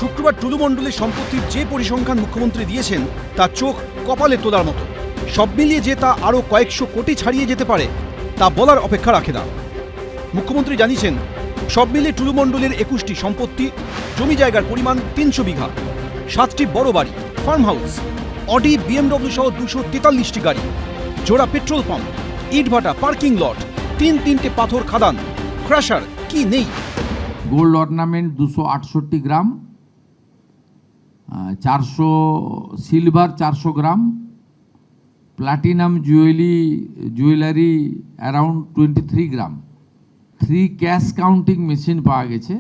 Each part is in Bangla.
শুক্রবার টুলু মণ্ডলের সম্পত্তির যে পরিসংখ্যান মুখ্যমন্ত্রী দিয়েছেন তা চোখ কপালে তোলার মতো। সব মিলিয়ে যে তা আরও কয়েকশো কোটি ছাড়িয়ে যেতে পারে তা বলার অপেক্ষা রাখে না। মুখ্যমন্ত্রী জানিয়েছেন সব মিলিয়ে টুলু মণ্ডলের 21টি সম্পত্তি, জমি জায়গার পরিমাণ 300 বিঘা, 7টি বড় বাড়ি, ফার্ম হাউস, অডি, বিএমডব্লিউ সহ 243টি গাড়ি, জোড়া পেট্রোল পাম্প, ইটভাটা, পার্কিং লট, তিনটে পাথর খাদান, ক্রাশার, কি নেই। গোল্ড অর্নামেন্ট 268 গ্রাম, 400 সিলভার 400 গ্রাম, প্লাটিনাম জুয়েলারি অ্যারাউন্ড 23 গ্রাম, 3 ক্যাশ কাউন্টিং মেশিন পাওয়া গেছে,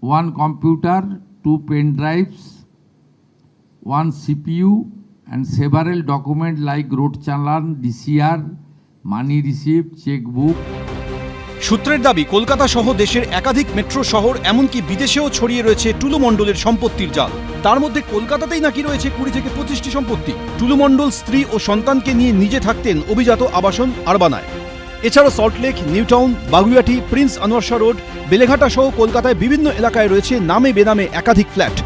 1 computer, 2 pen drives, 1 CPU and several documents like road challan, DCR, money receipt, checkbook. সূত্রের দাবি কলকাতা সহ দেশের একাধিক মেট্রো শহর এমনকি বিদেশেও ছড়িয়ে রয়েছে টুলু মণ্ডলের সম্পত্তির জাল। তার মধ্যে কলকাতাতেই নাকি রয়েছে 20 থেকে 25টি সম্পত্তি। টুলু মণ্ডল স্ত্রী ও সন্তানকে নিয়ে নিজে থাকতেন অভিজাত আবাসন আরবানায়। এছাড়াও সল্টলেক, নিউটাউন, বাগুইয়াটি, প্রিন্স আনোয়ার শাহ রোড, বেলেঘাটা সহ কলকাতায় বিভিন্ন এলাকায় রয়েছে নামে বেনামে একাধিক ফ্ল্যাট।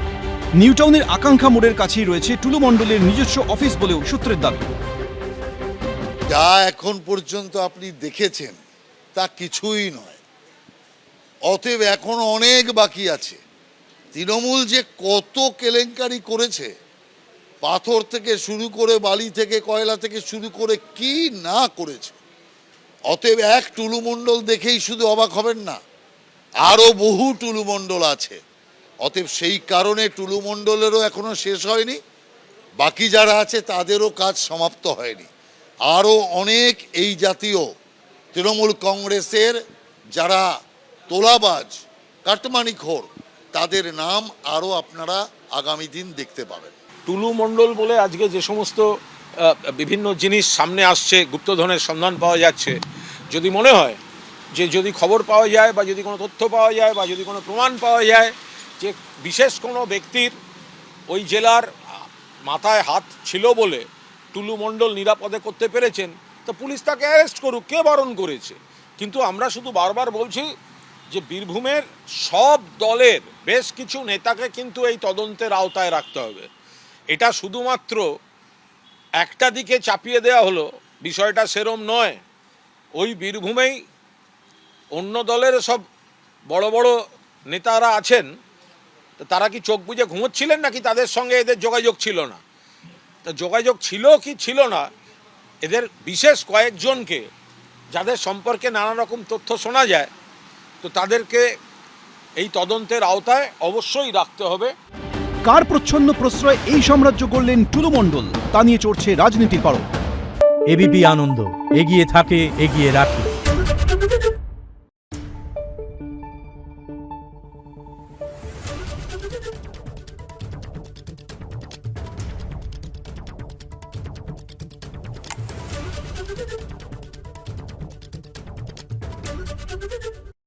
নিউটাউনের আকাঙ্ক্ষা মোড়ের কাছেই রয়েছে টুলু মণ্ডলের নিজস্ব অফিস বলেও সূত্রের দাবি। যা এখন পর্যন্ত আপনি দেখেছেন তা কিছুই নয়, অতএব এখন অনেক বাকি আছে। তৃণমূল যে কত কেলেঙ্কারি করেছে, পাথর থেকে শুরু করে, বালি থেকে, কয়লা থেকে শুরু করে কি না করেছে। অতএব এক টুলু মণ্ডল দেখেই শুধু অবাক হবেন না, আরও বহু টুলু মণ্ডল আছে। অতএব সেই কারণে টুলু মণ্ডলেরও এখনো শেষ হয়নি, বাকি যারা আছে তাদেরও কাজ সমাপ্ত হয়নি। আরও অনেক এই জাতীয় তৃণমূল কংগ্রেসের যারা তোলাবাজ, কাটমানিখোর, তাদের নাম আরও আপনারা আগামী দিন দেখতে পাবেন। টুলু মণ্ডল বলে আজকে যে সমস্ত বিভিন্ন জিনিস সামনে আসছে, গুপ্তধনের সন্ধান পাওয়া যাচ্ছে, যদি মনে হয় যে যদি খবর পাওয়া যায় বা যদি কোনো তথ্য পাওয়া যায় বা যদি কোনো প্রমাণ পাওয়া যায় যে বিশেষ কোনো ব্যক্তির ওই জেলার মাথায় হাত ছিল বলে টুলু মণ্ডল নিরাপদে করতে পেরেছেন, তো পুলিশ তাকে অ্যারেস্ট করুক, কে বারণ করেছে। কিন্তু আমরা শুধু বারবার বলছি যে বীরভূমের সব দলের বেশ কিছু নেতাকে কিন্তু এই তদন্তের আওতায় রাখতে হবে। এটা শুধুমাত্র একটা দিকে চাপিয়ে দেওয়া হলো, বিষয়টা সেরম নয়। ওই বীরভূমেই অন্য দলের সব বড় বড় নেতারা আছেন, তো তারা কি চোখ বুজে ঘুমোচ্ছিলেন নাকি তাদের সঙ্গে এদের যোগাযোগ ছিল না? তো যোগাযোগ ছিল কি ছিল না, এদের বিশেষ কয়েকজনকে যাদের সম্পর্কে নানা রকম তথ্য শোনা যায়, তো তাদেরকে এই তদন্তের আওতায় অবশ্যই রাখতে হবে। কার প্রচ্ছন্ন প্রশ্রয় এই সাম্রাজ্য গড়লেন টুলু মণ্ডল, তা নিয়ে চড়ছে রাজনীতির পারদ। এবিপি আনন্দ, এগিয়ে থাকে, এগিয়ে রাখে।